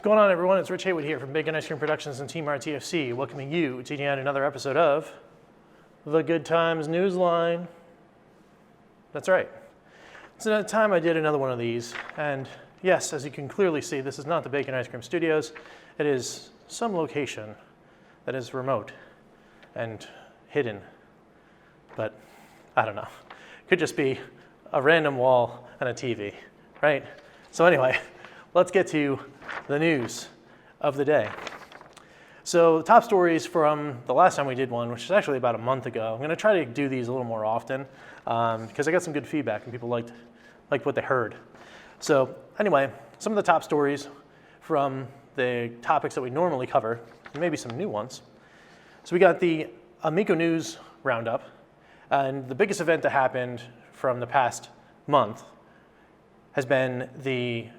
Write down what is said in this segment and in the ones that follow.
going on, everyone? It's Rich Haywood here from Bacon Ice Cream Productions and Team RTFC, welcoming you to yet another episode of the Good Times Newsline. That's right. It's another time I did another one of these, and yes, as you can clearly see, this is not the Bacon Ice Cream Studios. It is some location that is remote and hidden, but I don't know. Could just be a random wall and a TV, right? So anyway, let's get to the news of the day. So the top stories from the last time we did one, which is actually about a month ago. I'm going to try to do these a little more often because I got some good feedback and people liked what they heard. So anyway, some of the top stories from the topics that we normally cover, and maybe some new ones. So we got the Amico News Roundup, and the biggest event that happened from the past month has been the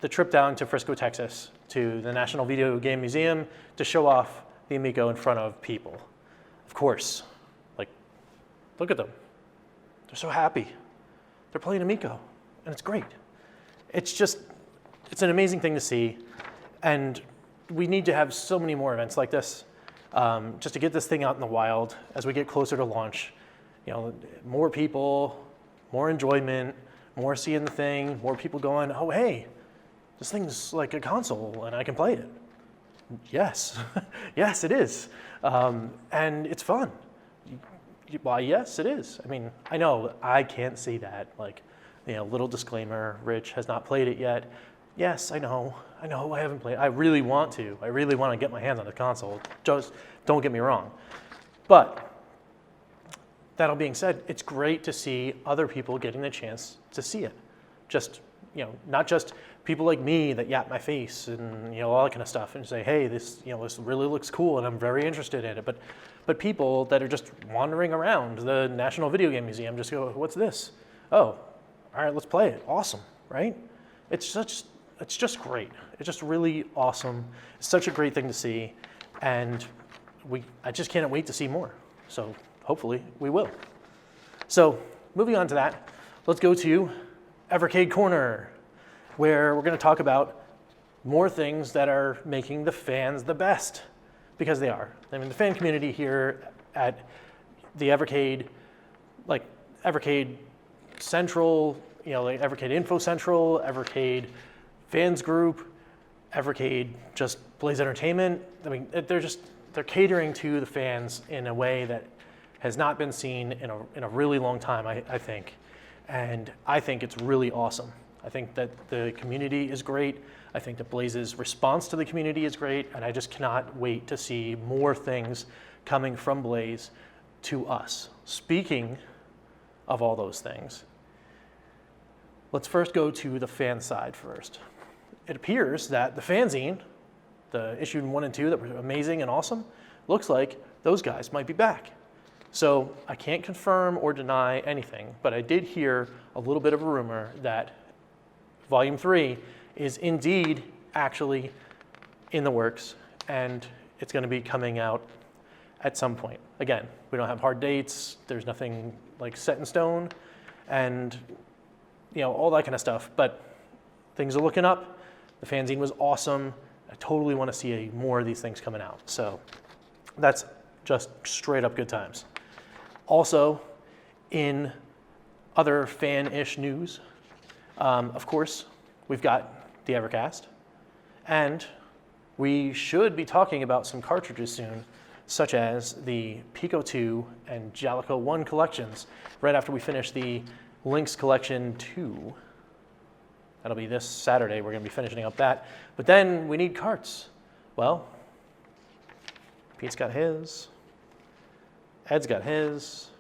trip down to Frisco, Texas, to the National Video Game Museum to show off the Amico in front of people. Of course, look at them. They're so happy. They're playing Amico, and it's great. It's an amazing thing to see, and we need to have so many more events like this, just to get this thing out in the wild as we get closer to launch. You know, more people, more enjoyment, more seeing the thing, more people going, oh, hey, this thing's like a console and I can play it. Yes, yes, it is. And it's fun. Why, yes, it is. I mean, I know I can't see that. Little disclaimer, Rich has not played it yet. Yes, I know, I haven't played it. I really want to. I really want to get my hands on the console. Just don't get me wrong. But that all being said, it's great to see other people getting the chance to see it. Not just people like me that yap my face and all that kind of stuff and say, hey, this really looks cool and I'm very interested in it. But people that are just wandering around the National Video Game Museum just go, what's this? Oh, all right, let's play it. Awesome, right? It's just great. It's just really awesome. It's such a great thing to see, and I just can't wait to see more. So hopefully we will. So moving on to that, let's go to Evercade Corner, where we're going to talk about more things that are making the fans the best, because they are. I mean, the fan community here at the Evercade, Evercade Central, Evercade Info Central, Evercade Fans Group, Evercade just Blaze Entertainment. I mean, they're catering to the fans in a way that has not been seen in a really long time, I think. And I think it's really awesome. I think that the community is great. I think that Blaze's response to the community is great, and I just cannot wait to see more things coming from Blaze to us. Speaking of all those things, let's first go to the fan side first. It appears that the fanzine, the issue 1 and 2 that were amazing and awesome, looks like those guys might be back. So I can't confirm or deny anything, but I did hear a little bit of a rumor that Volume 3 is indeed actually in the works, and it's going to be coming out at some point. Again, we don't have hard dates. There's nothing set in stone, and all that kind of stuff. But things are looking up. The fanzine was awesome. I totally want to see more of these things coming out. So that's just straight up good times. Also, in other fan-ish news, of course, we've got the Evercast, and we should be talking about some cartridges soon, such as the Pico 2 and Jalico 1 collections, right after we finish the Lynx Collection 2. That'll be this Saturday. We're going to be finishing up that. But then we need carts. Well, Pete's got his. Ed's got his.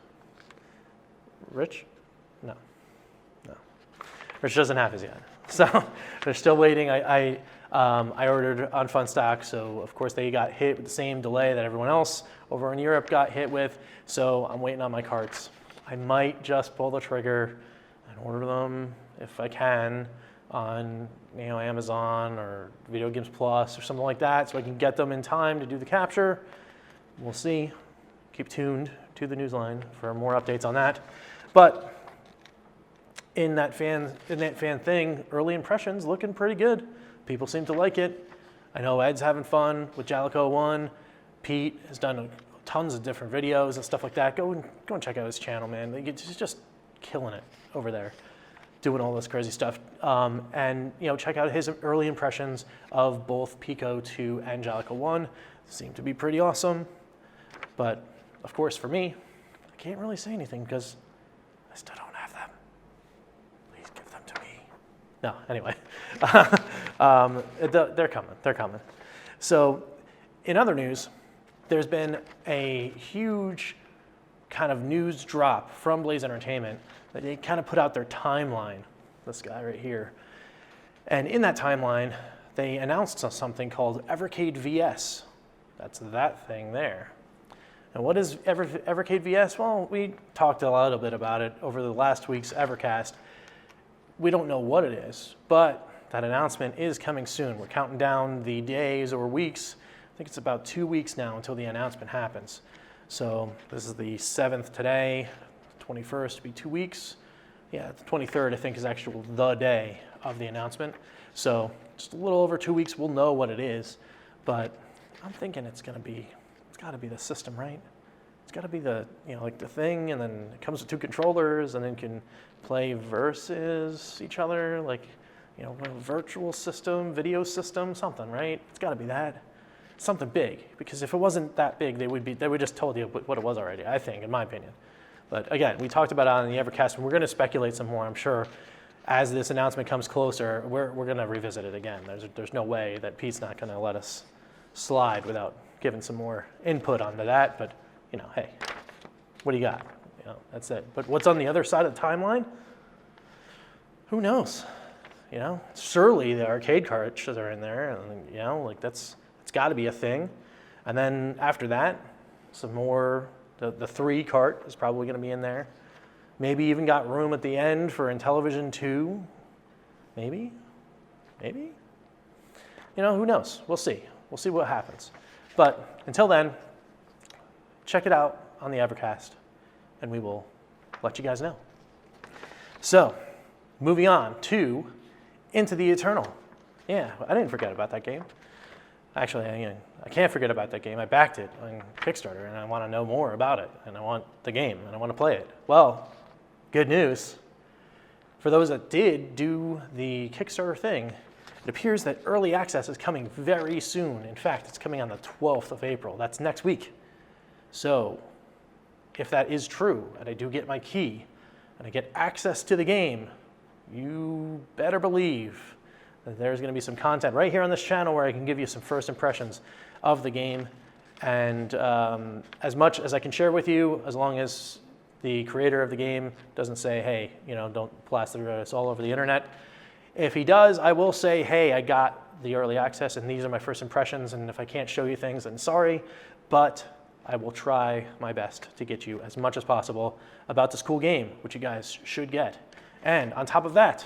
Rich? No. Rich doesn't have his yet. So they're still waiting. I ordered on Fun Stock, so of course they got hit with the same delay that everyone else over in Europe got hit with. So I'm waiting on my carts. I might just pull the trigger and order them if I can on Amazon or Video Games Plus or something like that, so I can get them in time to do the capture. We'll see. Keep tuned to the Newsline for more updates on that. But in that fan thing, early impressions looking pretty good. People seem to like it. I know Ed's having fun with Jalico 1. Pete has done tons of different videos and stuff like that. Go and check out his channel, man. He's just killing it over there, doing all this crazy stuff. And check out his early impressions of both Pico 2 and Jalico 1. Seem to be pretty awesome. But of course, for me, I can't really say anything because I still don't have them. Please give them to me. No, anyway, they're coming. They're coming. So, in other news, there's been a huge kind of news drop from Blaze Entertainment that they kind of put out their timeline. This guy right here, and in that timeline, they announced something called Evercade VS. That's that thing there. And what is Evercade VS? Well, we talked a little bit about it over the last week's Evercast. We don't know what it is, but that announcement is coming soon. We're counting down the days or weeks. I think it's about 2 weeks now until the announcement happens. So this is the 7th today, 21st will be 2 weeks. Yeah, the 23rd I think is actually the day of the announcement. So just a little over 2 weeks, we'll know what it is. But I'm thinking it's got to be the system, right? It's got to be the, like the thing, and then it comes with 2 controllers, and then you can play versus each other, like, a virtual system, video system, something, right? It's got to be that. Something big, because if it wasn't that big, they would just told you what it was already, I think, in my opinion. But again, we talked about it on the Evercast, and we're going to speculate some more, I'm sure. As this announcement comes closer, we're going to revisit it again. There's no way that Pete's not going to let us slide without giving some more input onto that. But, hey, what do you got? That's it. But what's on the other side of the timeline? Who knows? Surely the arcade cartridges are in there, and, it's got to be a thing. And then after that, some more, the 3 cart is probably going to be in there. Maybe even got room at the end for Intellivision 2. Maybe. Who knows? We'll see. We'll see what happens. But until then, check it out on the Evercast, and we will let you guys know. So, moving on to Into the Eternal. Yeah, I didn't forget about that game. Actually, I can't forget about that game. I backed it on Kickstarter, and I want to know more about it, and I want the game, and I want to play it. Well, good news. For those that did do the Kickstarter thing, it appears that Early Access is coming very soon. In fact, it's coming on the 12th of April. That's next week. So, if that is true, and I do get my key, and I get access to the game, you better believe that there's going to be some content right here on this channel where I can give you some first impressions of the game. And as much as I can share with you, as long as the creator of the game doesn't say, hey, don't plaster this all over the internet. If he does, I will say, hey, I got the early access and these are my first impressions, and if I can't show you things, then sorry, but I will try my best to get you as much as possible about this cool game, which you guys should get. And on top of that,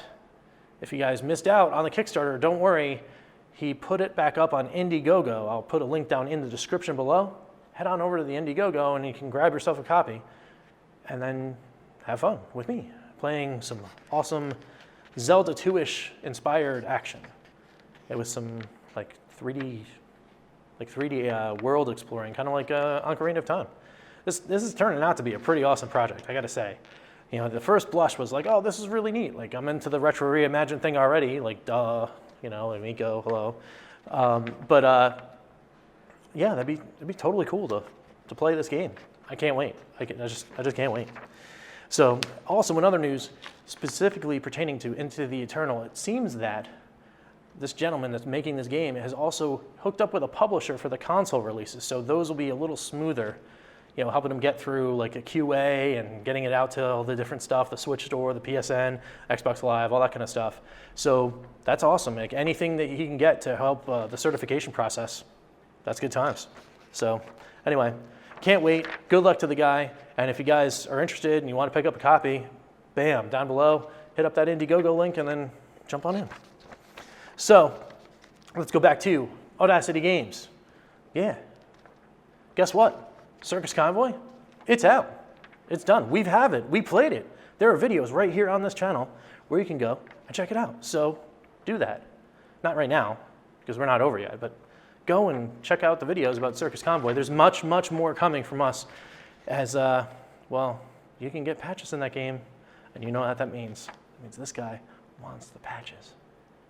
if you guys missed out on the Kickstarter, don't worry, he put it back up on Indiegogo. I'll put a link down in the description below. Head on over to the Indiegogo and you can grab yourself a copy and then have fun with me playing some awesome Zelda 2-ish inspired action. It was some like 3D world exploring, kind of like Ocarina of Time. This is turning out to be a pretty awesome project, I gotta say. The first blush was like, oh, this is really neat. Like, I'm into the retro reimagine thing already. Like, duh, Amico, hello. Yeah, that'd be totally cool to play this game. I can't wait. I just can't wait. So, also in other news, specifically pertaining to Into the Eternal, it seems that this gentleman that's making this game has also hooked up with a publisher for the console releases. So those will be a little smoother. Helping them get through like a QA and getting it out to all the different stuff, the Switch Store, the PSN, Xbox Live, all that kind of stuff. So that's awesome. Like anything that he can get to help the certification process, that's good times. So anyway, can't wait. Good luck to the guy. And if you guys are interested and you want to pick up a copy, bam, down below, hit up that Indiegogo link and then jump on in. So let's go back to Audacity Games. Yeah. Guess what? Circus Convoy, it's out. It's done. We have it. We played it. There are videos right here on this channel where you can go and check it out. So do that. Not right now, because we're not over yet, but go and check out the videos about Circus Convoy. There's much, much more coming from us as, well, you can get patches in that game, and you know what that means. It means this guy wants the patches.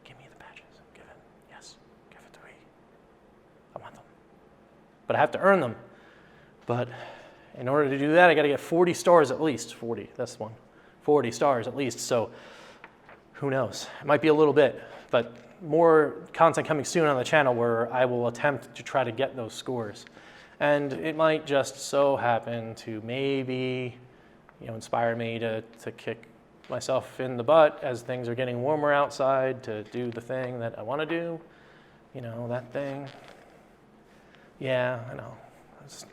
Give me the patches. Give it. Yes. Give it to me. I want them. But I have to earn them. But in order to do that, I got to get 40 stars at least. 40, that's the one. 40 stars at least. So who knows? It might be a little bit, but more content coming soon on the channel where I will attempt to try to get those scores. And it might just so happen to maybe, inspire me to kick myself in the butt as things are getting warmer outside to do the thing that I want to do. That thing. Yeah, I know. It's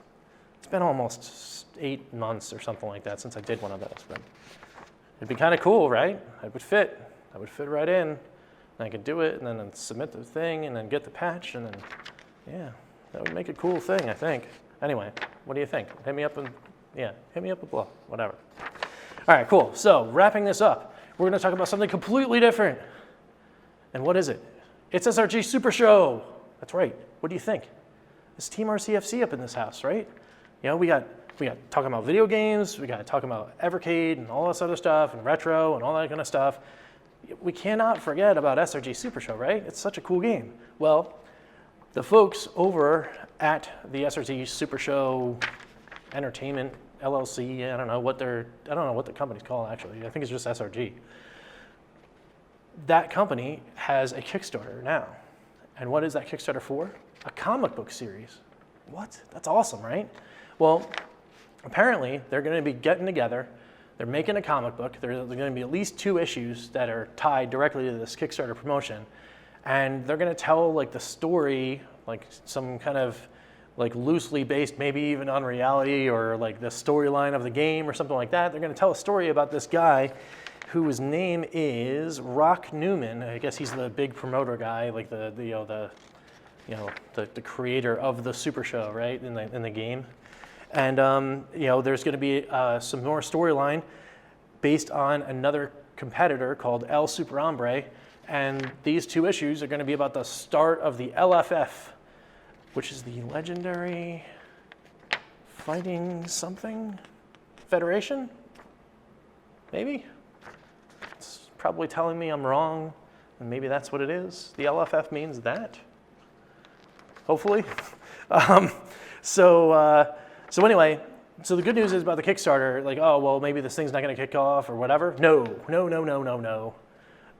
been almost 8 months or something like that since I did one of those. But it'd be kind of cool, right? I would fit right in. And I could do it and then submit the thing and then get the patch and then, yeah, that would make a cool thing, I think. Anyway, what do you think? Hit me up below, whatever. All right, cool. So wrapping this up, we're going to talk about something completely different. And what is it? It's SRG Super Show. That's right. What do you think? It's Team RCFC up in this house, right? We got talking about video games, we got talking about Evercade and all this other stuff and retro and all that kind of stuff. We cannot forget about SRG Super Show, right? It's such a cool game. Well, the folks over at the SRG Super Show Entertainment LLC, I don't know what the company's called actually. I think it's just SRG. That company has a Kickstarter now. And what is that Kickstarter for? A comic book series. What? That's awesome, right? Well, apparently they're going to be getting together. They're making a comic book. There's going to be at least 2 issues that are tied directly to this Kickstarter promotion. And they're going to tell the story, some kind of loosely based, maybe even on reality or the storyline of the game or something like that. They're going to tell a story about this guy whose name is Rock Newman. I guess he's the big promoter guy, the creator of the Super Show, right, in the game. And there's going to be some more storyline based on another competitor called El Super Hombre, and these 2 issues are going to be about the start of the LFF, which is the Legendary Fighting something Federation. Maybe it's probably telling me I'm wrong, and maybe that's what it is. The LFF means that. Hopefully. So anyway, so the good news is about the Kickstarter, maybe this thing's not going to kick off or whatever. No.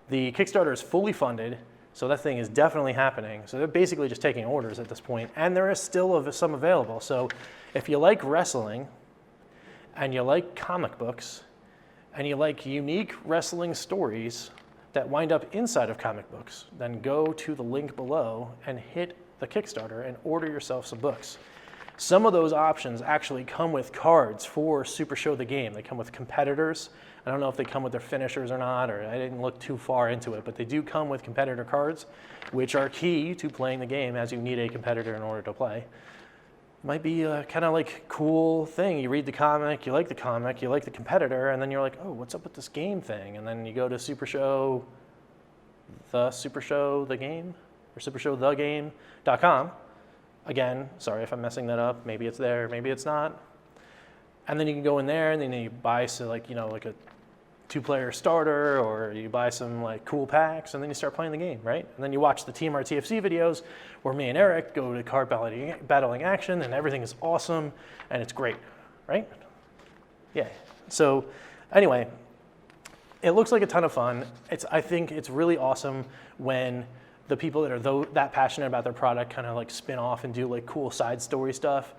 The Kickstarter is fully funded, so that thing is definitely happening. So they're basically just taking orders at this point, and there is still some available. So if you like wrestling, and you like comic books, and you like unique wrestling stories that wind up inside of comic books, then go to the link below and hit the Kickstarter and order yourself some books. Some of those options actually come with cards for Super Show the game. They come with competitors. I don't know if they come with their finishers or not, or I didn't look too far into it, but they do come with competitor cards, which are key to playing the game, as you need a competitor in order to play. Might be a kind of cool thing. You read the comic, you like the competitor, and then you're like, oh, what's up with this game thing? And then you go to Super Show the game, or supershowthegame.com. Again, sorry if I'm messing that up. Maybe it's there, maybe it's not. And then you can go in there and then you buy a 2-player starter, or you buy some cool packs, and then you start playing the game, right? And then you watch the Team RTFC videos where me and Eric go to card battling action, and everything is awesome and it's great, right? Yeah. So anyway, it looks like a ton of fun. I think it's really awesome when the people that are that passionate about their product kind of spin off and do cool side story stuff.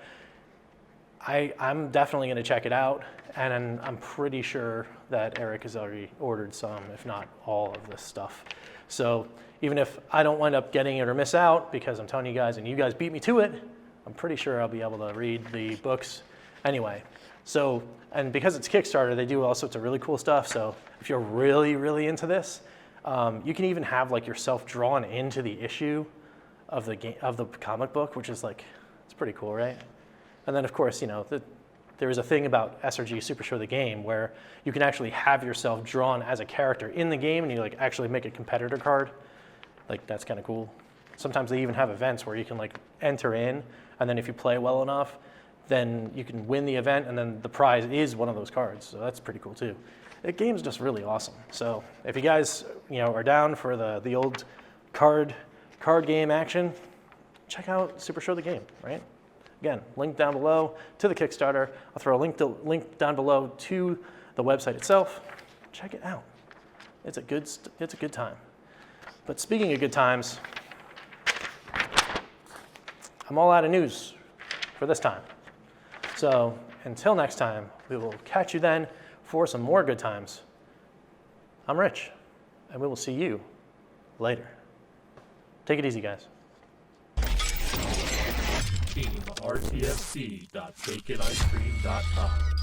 I'm definitely going to check it out, and I'm pretty sure that Eric has already ordered some, if not all of this stuff. So even if I don't wind up getting it or miss out, because I'm telling you guys and you guys beat me to it, I'm pretty sure I'll be able to read the books anyway. So, and because it's Kickstarter, they do all sorts of really cool stuff. So if you're really, really into this, you can even have yourself drawn into the issue of the comic book, which is it's pretty cool, right? And then of course, the there is a thing about SRG Super Show the game where you can actually have yourself drawn as a character in the game, and you like actually make a competitor card. Like that's kind of cool. Sometimes they even have events where you can like enter in, and then if you play well enough, then you can win the event, and then the prize is one of those cards. So that's pretty cool too. The game's just really awesome. So if you guys are down for the old card game action, check out Super Show the game, right? Again, link down below to the Kickstarter. I'll throw a link down below to the website itself. Check it out. It's a good time. But speaking of good times, I'm all out of news for this time. So until next time, we will catch you then for some more good times. I'm Rich, and we will see you later. Take it easy, guys. Team RTFC.baconicecream.com